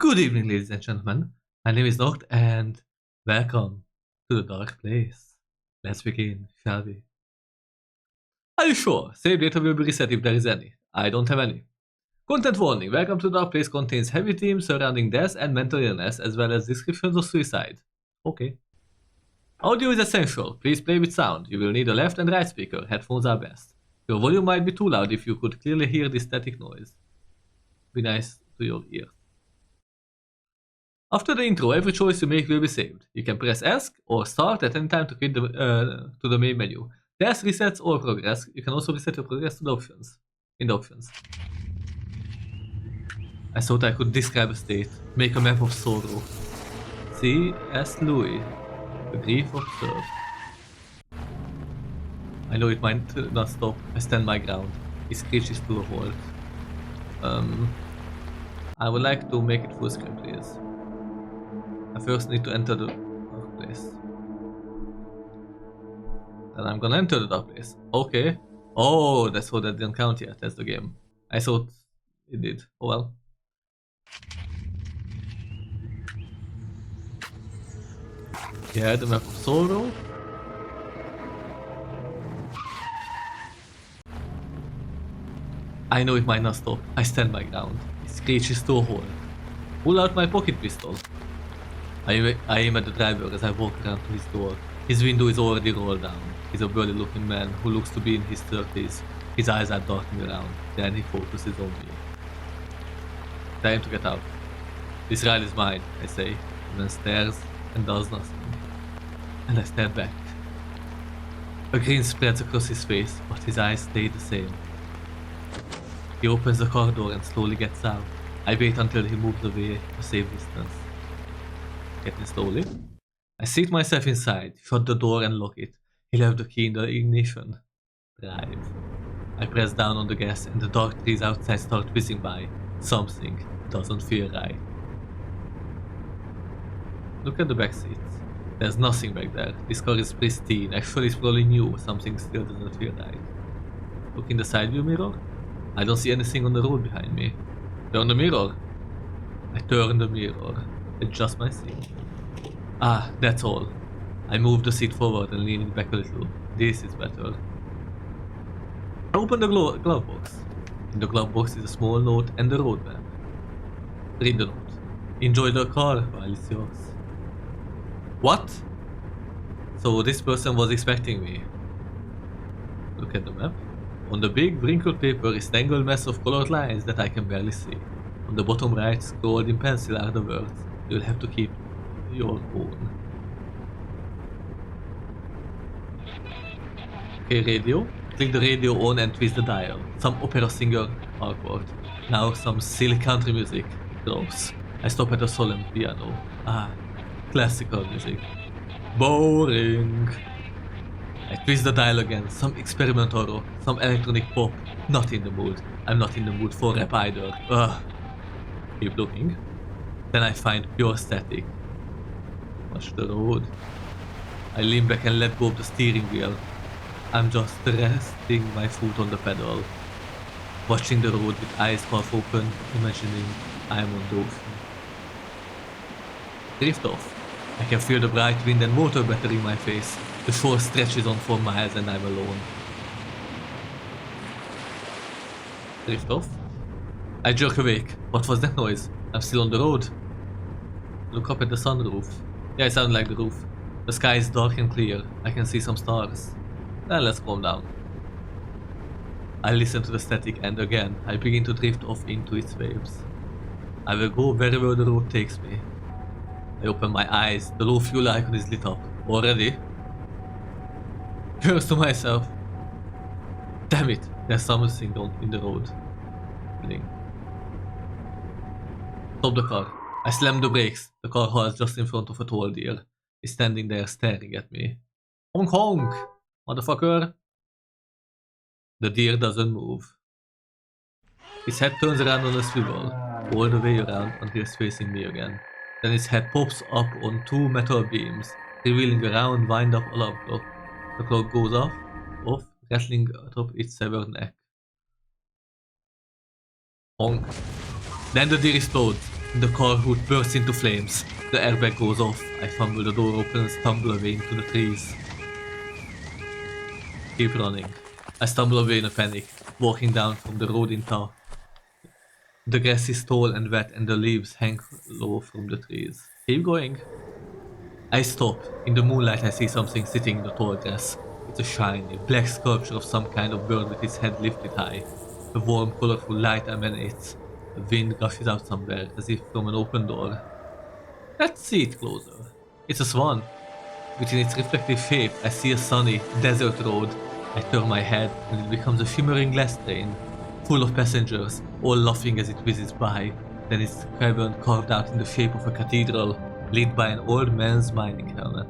Good evening, ladies and gentlemen. My name is Noct, and welcome to the dark place. Let's begin, shall we? Are you sure? Save data will be reset if there is any. I don't have any. Content warning. Welcome to the dark place contains heavy themes surrounding death and mental illness, as well as descriptions of suicide. Okay. Audio is essential. Please play with sound. You will need a left and right speaker. Headphones are best. Your volume might be too loud if you could clearly hear the static noise. Be nice to your ears. After the intro, every choice you make will be saved. You can press Ask or Start at any time to quit to the main menu. Death, resets, or progress. You can also reset your progress to the options. In the options. I thought I could describe a state. Make a map of sorrow. C. S. Louis. The grief observed. I know it might not stop. I stand my ground. It screeches to a halt. I would like to make it full screen, please. I first need to enter the dark place. Then I'm gonna enter the dark place. Okay. Oh, that's what that didn't count yet. That's the game. I thought it did. Oh well. Yeah, the map of sorrow. I know it might not stop. I stand my ground. It screeches to a halt. Pull out my pocket pistol. I aim at the driver as I walk around to his door. His window is already rolled down. He's a burly looking man who looks to be in his 30s. His eyes are darting around. Then he focuses on me. Time to get out. This ride is mine, I say, and then stares and does nothing. And I stare back. A grin spreads across his face, but his eyes stay the same. He opens the car door and slowly gets out. I wait until he moves away a safe distance. Getting slowly. I seat myself inside, shut the door and lock it. He left the key in the ignition. Drive. I press down on the gas and the dark trees outside start whizzing by. Something doesn't feel right. Look at the back seats. There's nothing back there. This car is pristine. Actually, it's probably new. Something still doesn't feel right. Look in the side view mirror. I don't see anything on the road behind me. Turn the mirror. I turn the mirror. Adjust my seat. Ah, that's all. I move the seat forward and lean it back a little. This is better. I open the glove box. In the glove box is a small note and the road map. Read the note. Enjoy the car while it's yours. What? So this person was expecting me. Look at the map. On the big wrinkled paper is a tangled mess of colored lines that I can barely see. On the bottom right, scrawled in pencil are the words. You'll have to keep your own. Okay, radio. Click the radio on and twist the dial. Some opera singer, awkward. Now some silly country music, gross. I stop at a solemn piano. Ah, classical music. Boring. I twist the dial again. Some experimental rock, some electronic pop. Not in the mood. I'm not in the mood for rap either. Ugh. Keep looking. Then I find pure static. Watch the road. I lean back and let go of the steering wheel. I'm just resting my foot on the pedal. Watching the road with eyes half open, imagining I'm on the ocean. Drift off. I can feel the bright wind and water battering my face. The shore stretches on for miles and I'm alone. Drift off. I jerk awake. What was that noise? I'm still on the road. Look up at the sunroof. Yeah, I sound like the roof. The sky is dark and clear. I can see some stars. Then let's calm down. I listen to the static and again, I begin to drift off into its waves. I will go wherever the road takes me. I open my eyes. The low fuel icon is lit up. Already? Curse to myself. Damn it, there's something in the road. Blink. Stop the car. I slam the brakes. The car halts just in front of a tall deer. He's standing there staring at me. Honk honk! Motherfucker! The deer doesn't move. His head turns around on a swivel, all the way around until he's facing me again. Then his head pops up on two metal beams, revealing a round wind-up alarm clock. The clock goes off, rattling atop its severed neck. Honk. Then the deer explodes. The car hood bursts into flames. The airbag goes off. I fumble the door open and stumble away into the trees. Keep running. I stumble away in a panic, walking down from the road in tow. The grass is tall and wet and the leaves hang low from the trees. Keep going. I stop. In the moonlight I see something sitting in the tall grass. It's a shiny, black sculpture of some kind of bird with its head lifted high. A warm, colorful light emanates. A wind gushes out somewhere, as if from an open door. Let's see it closer. It's a swan. Within its reflective shape, I see a sunny, desert road. I turn my head, and it becomes a shimmering glass train, full of passengers, all laughing as it whizzes by. Then its cavern carved out in the shape of a cathedral, lit by an old man's mining helmet.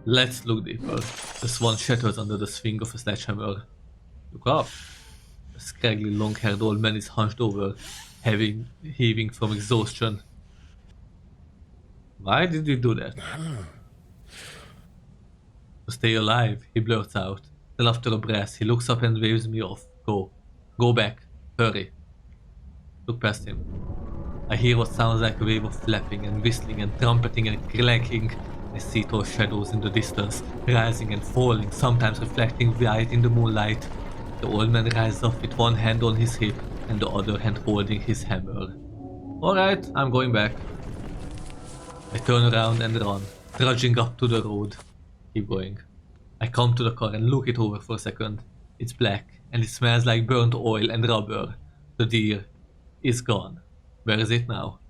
Let's look deeper. The swan shatters under the swing of a sledgehammer. Look up. A scraggly, long-haired old man is hunched over, heaving from exhaustion. Why did you do that? To stay alive, he blurts out. Then after a breath, he looks up and waves me off. Go. Go back. Hurry. Look past him. I hear what sounds like a wave of flapping and whistling and trumpeting and clanking. I see tall shadows in the distance, rising and falling, sometimes reflecting white in the moonlight. The old man rises up with one hand on his hip and the other hand holding his hammer. Alright, I'm going back. I turn around and run, trudging up to the road. Keep going. I come to the car and look it over for a second. It's black and it smells like burnt oil and rubber. The deer is gone. Where is it now?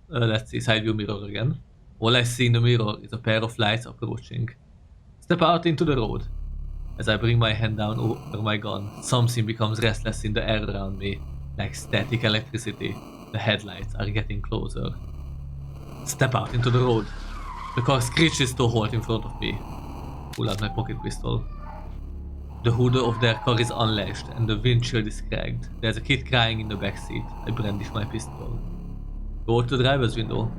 Let's see, side view mirror again. All I see in the mirror is a pair of lights approaching. Step out into the road. As I bring my hand down over my gun, something becomes restless in the air around me, like static electricity. The headlights are getting closer. Step out into the road. The car screeches to a halt in front of me. Pull out my pocket pistol. The hood of their car is unlatched and the windshield is cracked. There's a kid crying in the backseat. I brandish my pistol. Go to the driver's window.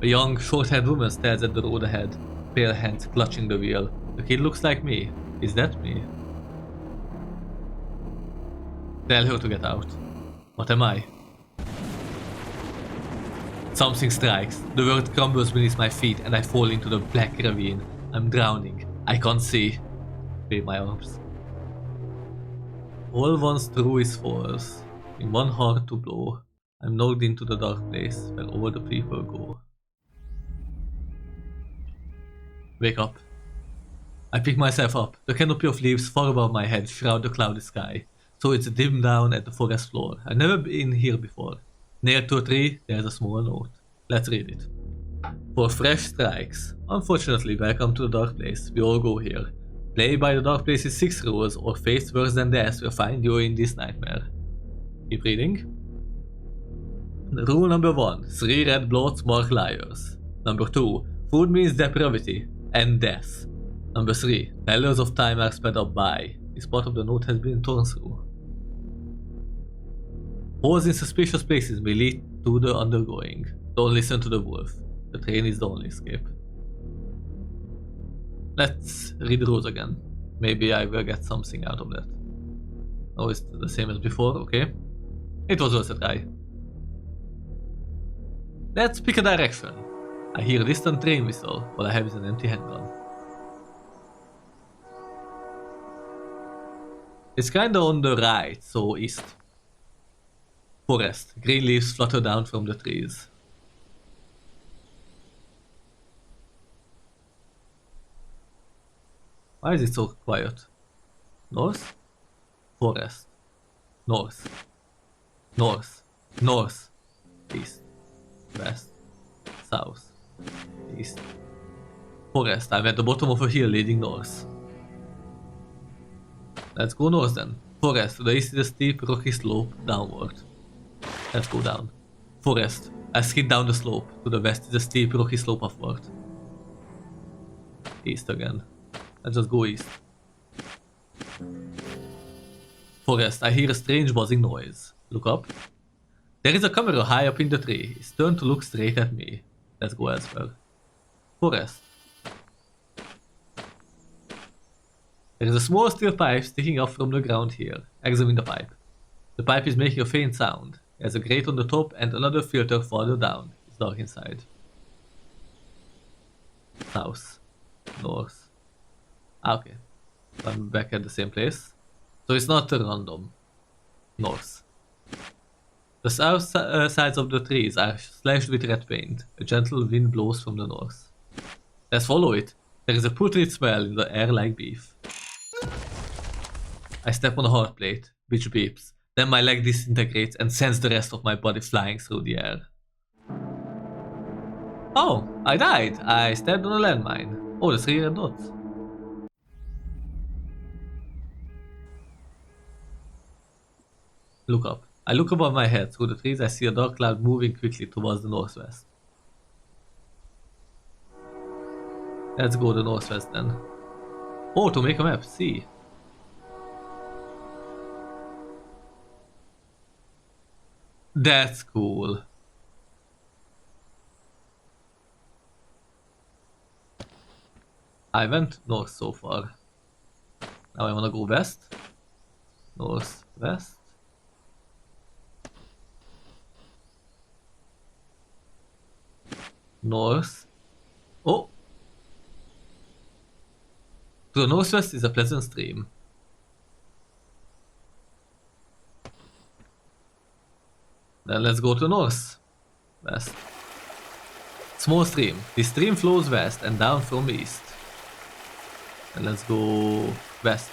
A young, short-haired woman stares at the road ahead, pale hands clutching the wheel. The kid looks like me. Is that me? Tell her to get out. What am I? Something strikes. The world crumbles beneath my feet and I fall into the black ravine. I'm drowning. I can't see. Wave my arms. All once true is false. In one heart to blow. I'm knocked into the dark place where all the people go. Wake up. I pick myself up. The canopy of leaves far above my head shroud the cloudy sky, so it's dim down at the forest floor. I've never been here before. Near to a tree, there's a small note. Let's read it. For fresh strikes. Unfortunately, welcome to the dark place. We all go here. Play by the dark place's 6 rules or face worse than death will find you in this nightmare. Keep reading. Rule number 1. 3 red blots mark liars. Number 2. Food means depravity and death. Number 3. Tellers of time are sped up by. This part of the note has been torn through. Holes in suspicious places may lead to the undergoing. Don't listen to the wolf. The train is the only escape. Let's read the rules again. Maybe I will get something out of that. Oh, it's the same as before, okay. It was worth a try. Let's pick a direction. I hear a distant train whistle. All I have is an empty handgun. It's kinda on the right, so east. Forest. Green leaves flutter down from the trees. Why is it so quiet? North? Forest. North. North. North. East. West. South. East. Forest. I'm at the bottom of a hill leading north. Let's go north then. Forest. To the east is a steep, rocky slope downward. Let's go down. Forest. I skid down the slope. To the west is a steep, rocky slope upward. East again. Let's just go east. Forest. I hear a strange buzzing noise. Look up. There is a camera high up in the tree. It's turned to look straight at me. Let's go elsewhere. Forest. There is a small steel pipe sticking up from the ground here. Examine the pipe. The pipe is making a faint sound. There's a grate on the top and another filter farther down. It's dark inside. South. North. Okay. I'm back at the same place. So it's not random. North. The south sides of the trees are slashed with red paint. A gentle wind blows from the north. Let's follow it. There is a putrid smell in the air like beef. I step on a hard plate, which beeps. Then my leg disintegrates and sends the rest of my body flying through the air. Oh, I died. I stepped on a landmine. Oh, the 3 red dots. Look up. I look above my head. Through the trees, I see a dark cloud moving quickly towards the northwest. Let's go to the northwest then. Oh, to make a map, see. That's cool. I went north so far. Now I wanna go west. North, west. North. Oh! To the northwest is a pleasant stream. Then let's go to north. West. Small stream. This stream flows west and down from east. And let's go west.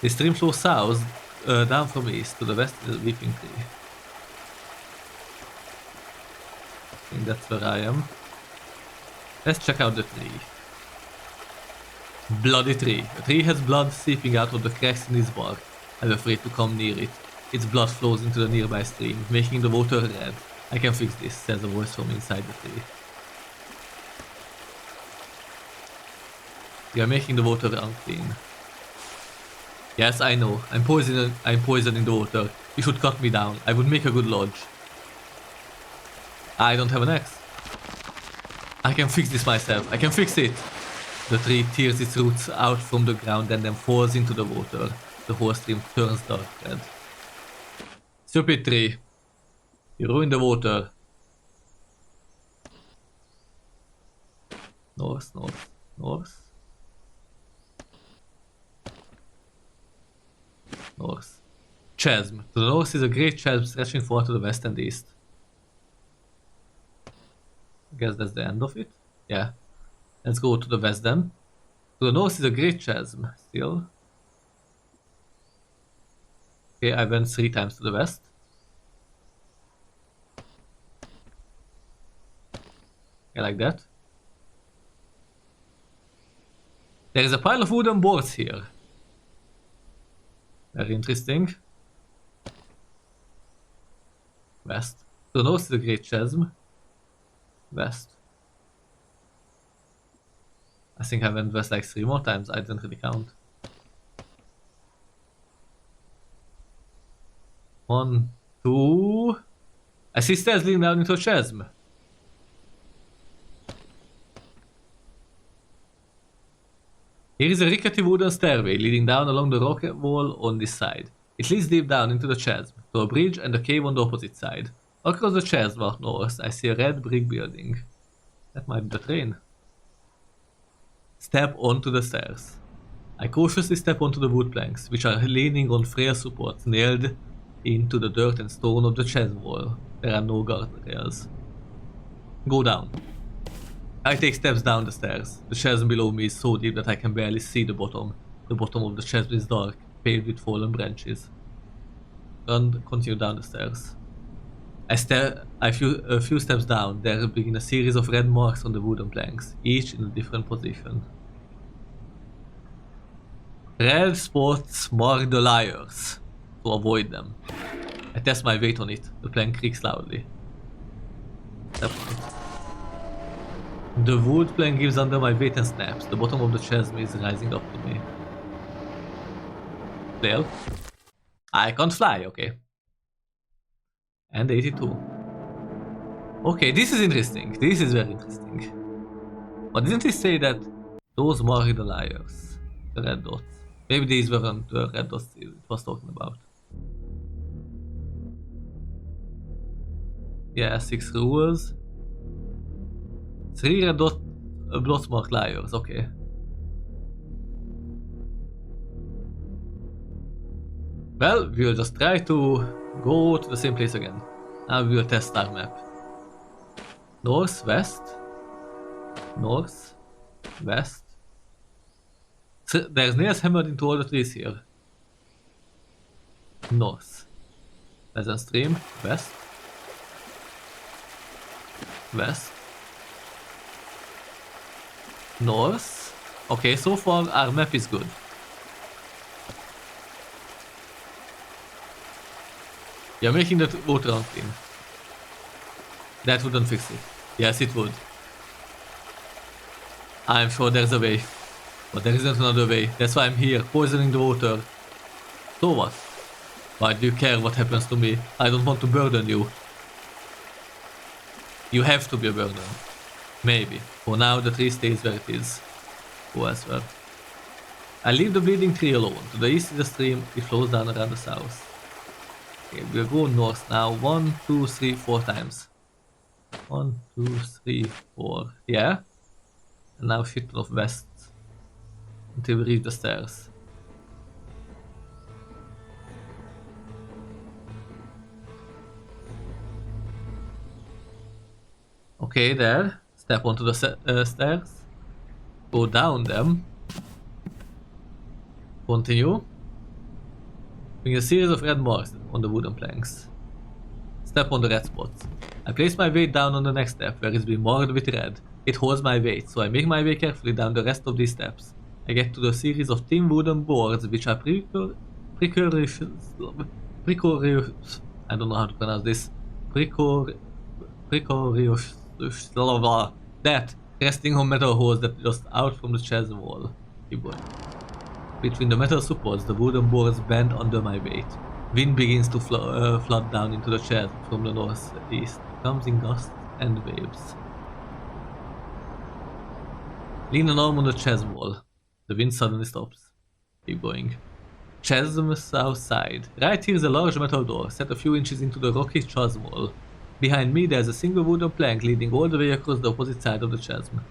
The stream flows south, down from east. To the west is a weeping tree. I think that's where I am. Let's check out the tree. Bloody tree. The tree has blood seeping out of the cracks in its bark. I'm afraid to come near it. Its blood flows into the nearby stream, making the water red. I can fix this, says a voice from inside the tree. You are making the water unclean. Yes, I know. I'm poisoning the water. You should cut me down. I would make a good lodge. I don't have an axe. I can fix this myself. I can fix it. The tree tears its roots out from the ground and then falls into the water. The whole stream turns dark red. Stupid tree. You ruined the water. North, north, north. North. Chasm. To the north is a great chasm stretching far to the west and east. I guess that's the end of it. Yeah. Let's go to the west then. To the north is a great chasm still. Okay, I went 3 times to the west. I like that. There is a pile of wooden boards here. Very interesting. West. To the north is a great chasm. West. I think I went west like 3 more times. I didn't really count. 1, 2. I see stairs leading down into a chasm. Here is a rickety wooden stairway leading down along the rock wall on this side. It leads deep down into the chasm, to a bridge and a cave on the opposite side. Across the chasm out north, I see a red brick building. That might be the train. Step onto the stairs. I cautiously step onto the wood planks, which are leaning on frail supports nailed into the dirt and stone of the chasm wall. There are no guardrails. Go down. I take steps down the stairs. The chasm below me is so deep that I can barely see the bottom. The bottom of the chasm is dark, paved with fallen branches. Continue down the stairs. A few steps down, there begin a series of red marks on the wooden planks, each in a different position. Red spots mark the liars. To avoid them. I test my weight on it. The plank creaks loudly. Step on it. The wood plank gives under my weight and snaps. The bottom of the chasm is rising up to me. Flail. I can't fly, okay. And 82. Okay, this is interesting. This is very interesting. But didn't he say that those mark the liars? The red dots. Maybe these weren't the red dots it was talking about. Yeah, 6 rules. 3 red dots marked liars, okay. Well, we'll just try to go to the same place again. Now we will test our map. North, west, north, west. There's nails hammered into all the trees here. North. Pleasant stream, west, west, north. Okay, so far our map is good. You're making the water unclean. That wouldn't fix it. Yes, it would. I'm sure there's a way. But there isn't another way. That's why I'm here, poisoning the water. So what? Why do you care what happens to me? I don't want to burden you. You have to be a burden. Maybe. For now, the tree stays where it is. Go elsewhere. I leave the bleeding tree alone. To the east is a stream. It flows down around the south. Okay, we'll go north now. 1, 2, 3, 4 times. 1, 2, 3, 4. Yeah. And now shift off west. Until we reach the stairs. Okay, there. Step onto the stairs. Go down them. Continue. Bring a series of red marks on the wooden planks. Step on the red spots. I place my weight down on the next step where it's been marked with red. It holds my weight, so I make my way carefully down the rest of these steps. I get to the series of thin wooden boards which are precarious. I don't know how to pronounce this. Precarious. That resting on metal holes that just out from the chasm wall. Keep going. Between the metal supports, the wooden boards bend under my weight. Wind begins to flood down into the chasm from the northeast. Comes in gusts and waves. Lean an arm on the chasm wall. The wind suddenly stops. Keep going. Chasm south side. Right here is a large metal door, set a few inches into the rocky chasm wall. Behind me there is a single wooden plank leading all the way across the opposite side of the chasm.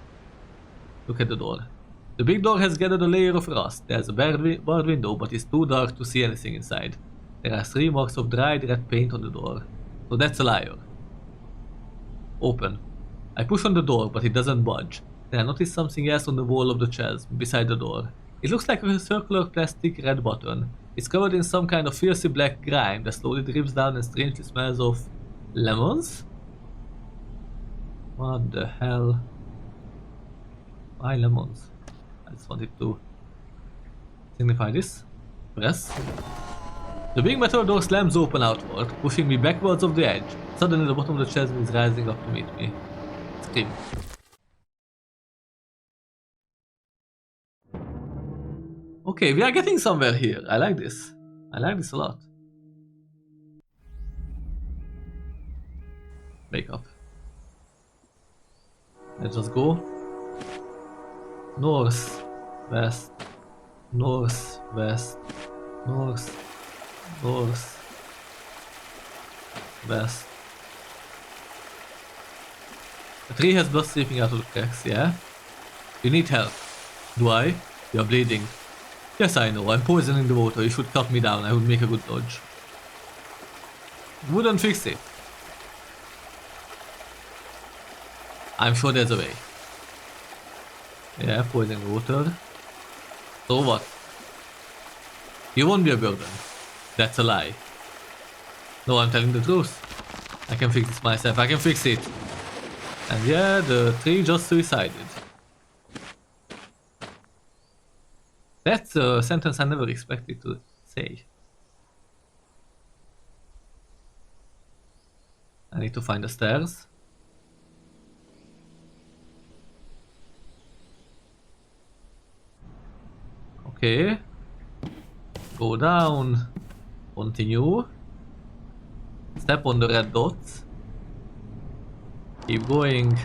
Look at the door. The big door has gathered a layer of rust. There's a barred window, but it's too dark to see anything inside. There are 3 marks of dried red paint on the door. So that's a liar. Open. I push on the door, but it doesn't budge. Then I notice something else on the wall of the chasm, beside the door. It looks like a circular plastic red button. It's covered in some kind of fiercely black grime that slowly drips down and strangely smells of lemons? What the hell? Why lemons? I just wanted to signify this. Press. The big metal door slams open outward, pushing me backwards off the edge. Suddenly the bottom of the chasm is rising up to meet me. Scream. Okay, we are getting somewhere here. I like this. I like this a lot. Wake up. Let's just go. North, west, north, west, north, north, west. The tree has blood seeping out of the cracks, yeah? You need help. Do I? You're bleeding. Yes, I know. I'm poisoning the water. You should cut me down. I would make a good dodge. Wouldn't fix it. I'm sure there's a way. Yeah, poisoning the water. So what? You won't be a burden. That's a lie. No, I'm telling the truth. I can fix this myself. I can fix it. And yeah, the tree just suicided. That's a sentence I never expected to say. I need to find the stairs. Okay. Go down. Continue. Step on the red dots. Keep going.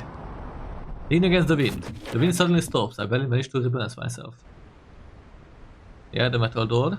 Lean against the wind. The wind suddenly stops. I barely managed to rebalance myself. Yeah, the metal door.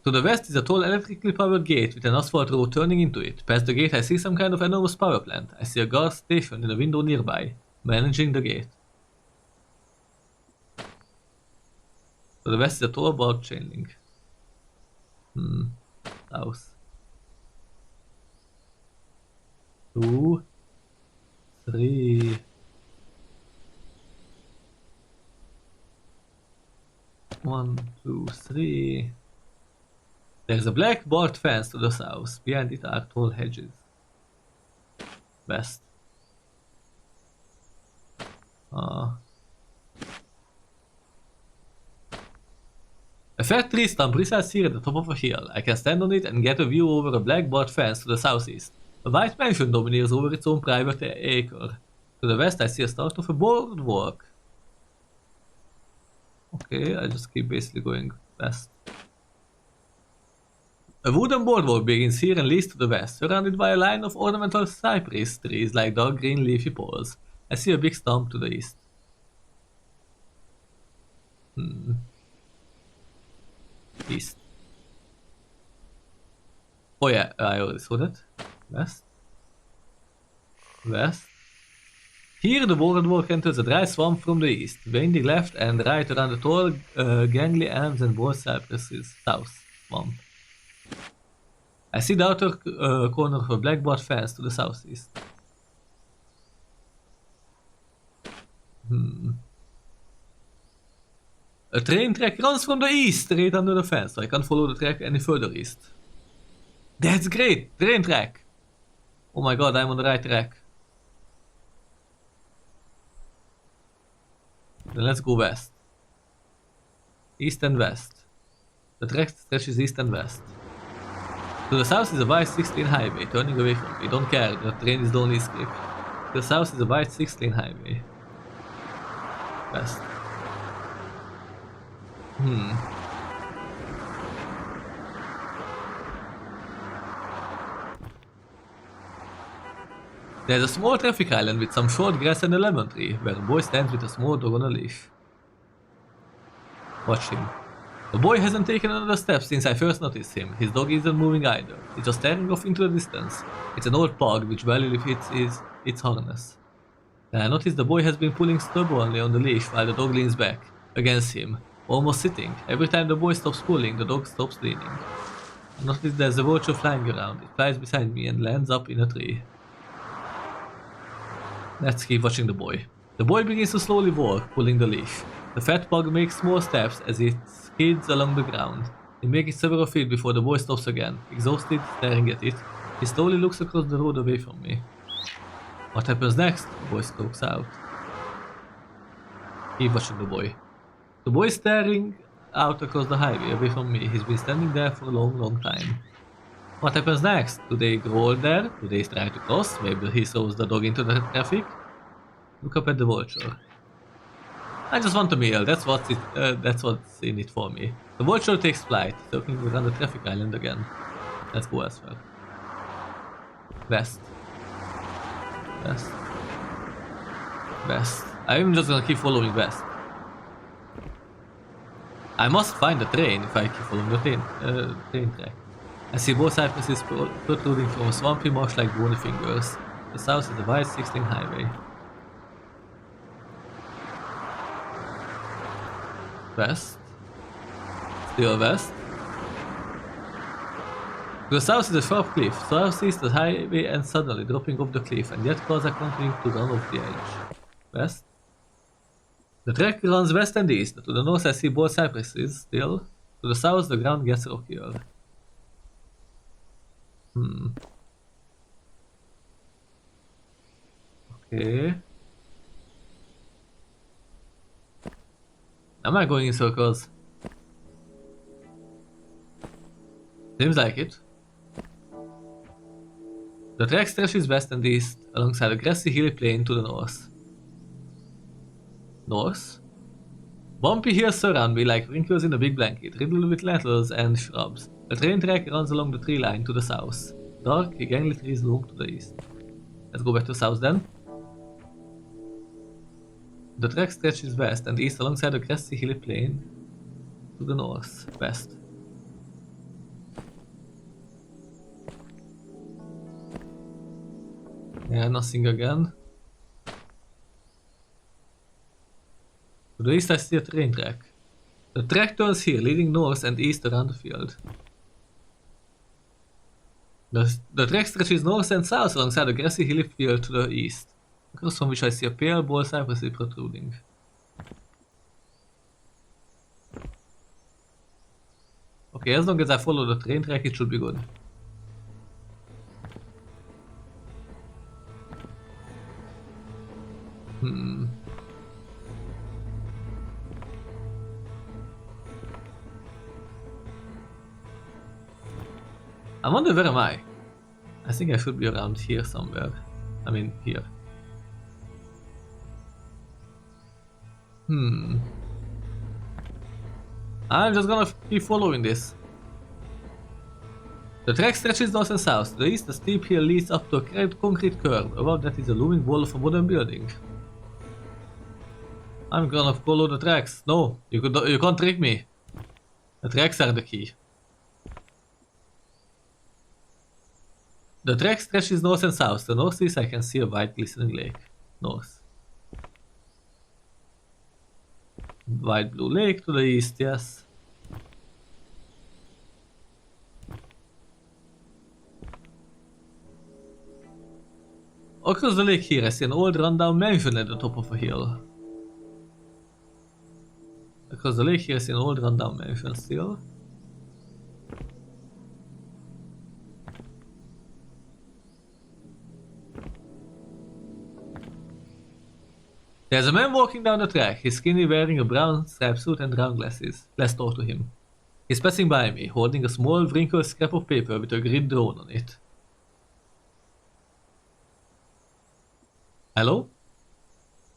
To the west is a tall electrically powered gate with an asphalt road turning into it. Past the gate I see some kind of enormous power plant. I see a gas station in a window nearby, managing the gate. To the west is a tall bulb chain link. House. 2, 3. One, two, three. There's a black board fence to the south. Behind it are tall hedges. West. A fat tree stump resides here at the top of a hill. I can stand on it and get a view over a black board fence to the southeast. A white mansion domineers over its own private acre. To the west I see a start of a boardwalk. Okay, I just keep basically going west. A wooden boardwalk begins here and leads to the west, surrounded by a line of ornamental cypress trees like dark green leafy poles. I see a big stump to the east. East. Oh yeah, I already saw that. West. West. Here the boardwalk enters a dry swamp from the east, winding left and right around the tall, gangly elms and broad cypresses. South. Swamp. I see the outer corner of a blackboard fence to the southeast. A train track runs from the east straight under the fence, so I can't follow the track any further east. That's great! Train track! Oh my god, I'm on the right track. Then let's go west. East and west. The track stretches east and west. To the south is a wide 6-lane highway, turning away from me. Don't care, the train is the only escape. To the south is a wide 6-lane highway. West. There's a small traffic island with some short grass and a lemon tree, where a boy stands with a small dog on a leash. Watch him. The boy hasn't taken another step since I first noticed him. His dog isn't moving either. He's just staring off into the distance. It's an old pug which barely fits its harness. Then I notice the boy has been pulling stubbornly on the leash while the dog leans back, against him, almost sitting. Every time the boy stops pulling, the dog stops leaning. I notice there's a vulture flying around. It flies beside me and lands up in a tree. Let's keep watching the boy. The boy begins to slowly walk, pulling the leash. The fat pug makes small steps as it skids along the ground. He makes it several feet before the boy stops again. Exhausted, staring at it, he slowly looks across the road away from me. What happens next? The boy scopes out. Keep watching the boy. The boy is staring out across the highway away from me. He's been standing there for a long time. What happens next? Do they go all there? Do they try to cross? Maybe he throws the dog into the traffic? Look up at the vulture. I just want a meal, that's what's in it for me. The vulture takes flight, circling around the traffic island again. Let's go elsewhere. West. West. West. I'm just gonna keep following west. I must find the train if I keep following the train track. I see both cypresses protruding from a swampy marsh like bony fingers. The south is a wide 16 highway. West. Still west. To the south is a sharp cliff. Southeast the highway and suddenly dropping off the cliff, and yet cars are continuing to run off the edge. West. The track runs west and east. To the north I see both cypresses still. To the south the ground gets rockier. Okay. Am I going in circles? Seems like it. The track stretches west and east alongside a grassy hilly plain to the north. North? Bumpy hills surround me like wrinkles in a big blanket, riddled with nettles and shrubs. The train track runs along the tree line to the south. Dark, gangly trees loom to the east. Let's go back to south then. The track stretches west and east alongside a grassy hilly plain to the north. West. Yeah, nothing again. To the east I see a train track. The track turns here, leading north and east around the field. The track stretches north and south alongside a grassy hilly field to the east, across from which I see a pale, bald cypress tree protruding. Okay, as long as I follow the train track, it should be good. I wonder where am I? I think I should be around here somewhere. I mean, here. I'm just gonna keep following this. The track stretches north and south. To the east, a steep hill leads up to a concrete curve. Above that is a looming wall of a modern building. I'm gonna follow the tracks. No, you can't trick me. The tracks are the key. The track stretches north and south. To the northeast I can see a white glistening lake. North. White blue lake to the east, yes. Across the lake here I see an old rundown mansion at the top of a hill. Across the lake here I see an old rundown mansion still. There's a man walking down the track, his skinny wearing a brown striped suit and round glasses. Let's talk to him. He's passing by me, holding a small wrinkled scrap of paper with a grid drawn on it. Hello?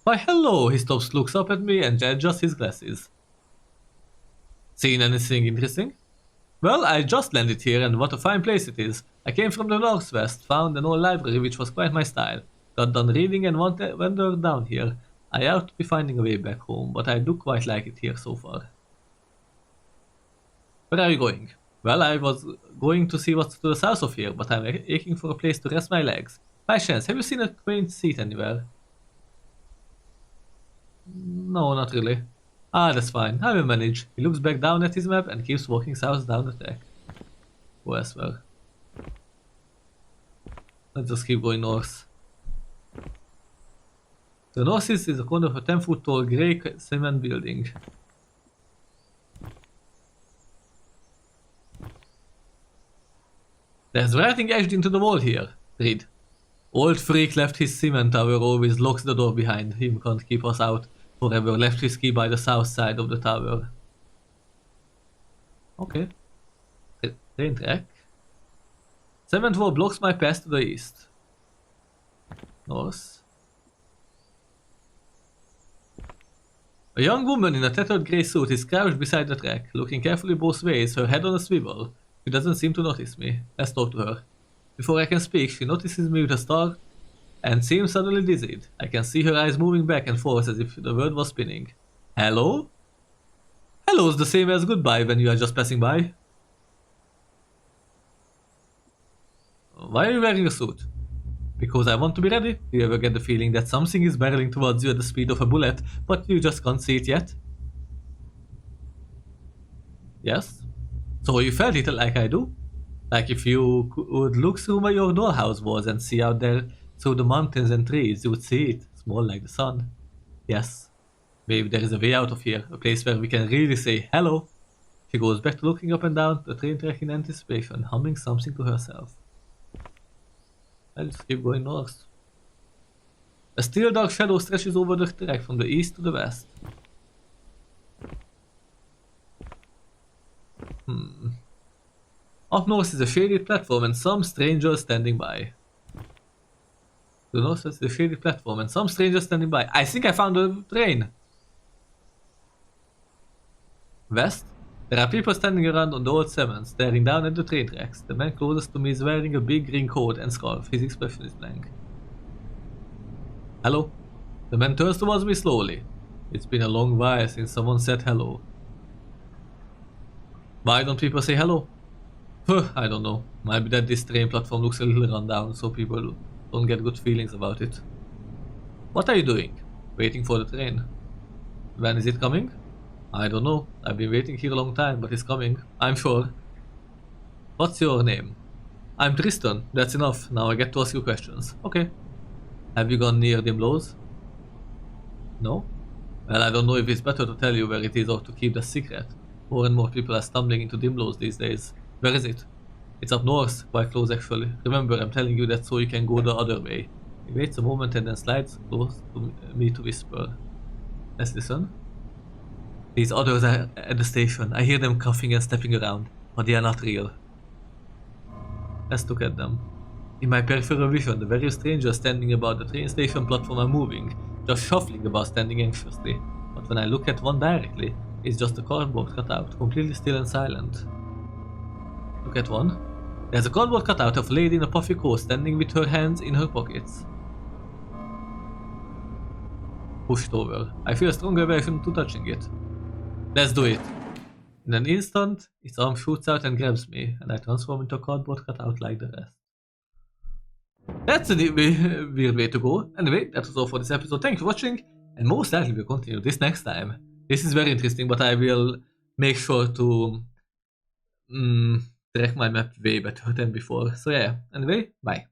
Why hello, he stops, looks up at me and adjusts his glasses. Seen anything interesting? Well, I just landed here and what a fine place it is. I came from the northwest, found an old library which was quite my style. Got done reading and wandered down here. I ought to be finding a way back home, but I do quite like it here so far. Where are you going? Well, I was going to see what's to the south of here, but I'm aching for a place to rest my legs. By chance, have you seen a quaint seat anywhere? No, not really. Ah, that's fine. I will manage. He looks back down at his map and keeps walking south down the track. Go elsewhere. Let's just keep going north. The northeast is a corner of a 10-foot tall grey cement building. There's writing etched into the wall here. Read. Old freak left his cement tower, always locks the door behind him, can't keep us out forever, left his key by the south side of the tower. Okay. Train track. Cement wall blocks my path to the east. North. A young woman in a tattered grey suit is crouched beside the track, looking carefully both ways, her head on a swivel. She doesn't seem to notice me. Let's talk to her. Before I can speak, she notices me with a start and seems suddenly dizzied. I can see her eyes moving back and forth as if the world was spinning. Hello? Hello's the same as goodbye when you are just passing by. Why are you wearing a suit? Because I want to be ready. Do you ever get the feeling that something is barreling towards you at the speed of a bullet, but you just can't see it yet? Yes? So you felt it like I do? Like if you would look through where your doorhouse was and see out there through the mountains and trees, you would see it, small like the sun. Yes. Maybe there is a way out of here, a place where we can really say hello. She goes back to looking up and down the train track in anticipation, humming something to herself. I'll just keep going north. A steel dark shadow stretches over the track from the east to the west. Up north is a shaded platform and some strangers standing by. To the north is a shaded platform and some strangers standing by. I think I found a train! West? There are people standing around on the old cement, staring down at the train tracks. The man closest to me is wearing a big green coat and scarf. His expression is blank. Hello? The man turns towards me slowly. It's been a long while since someone said hello. Why don't people say hello? I don't know. Maybe that this train platform looks a little run down, so people Don't get good feelings about it. What are you doing? Waiting for the train. When is it coming? I don't know. I've been waiting here a long time, but it's coming. I'm sure. What's your name? I'm Tristan. That's enough. Now I get to ask you questions. Okay. Have you gone near Dimlows? No? Well, I don't know if it's better to tell you where it is or to keep the secret. More and more people are stumbling into Dimlows these days. Where is it? It's up north, quite close actually. Remember, I'm telling you that so you can go the other way. He waits a moment and then slides close to me to whisper. Let's listen. These others are at the station. I hear them coughing and stepping around, but they are not real. Let's look at them. In my peripheral vision, the various strangers standing about the train station platform are moving, just shuffling about standing anxiously. But when I look at one directly, it's just a cardboard cutout, completely still and silent. Look at one. There's a cardboard cutout of a lady in a puffy coat standing with her hands in her pockets. Pushed over. I feel a strong aversion to touching it. Let's do it. In an instant, its arm shoots out and grabs me, and I transform into a cardboard cutout like the rest. That's a weird way to go. Anyway, that was all for this episode. Thank you for watching, and most likely we'll continue this next time. This is very interesting, but I will make sure to track my map way better than before. So yeah, anyway, bye.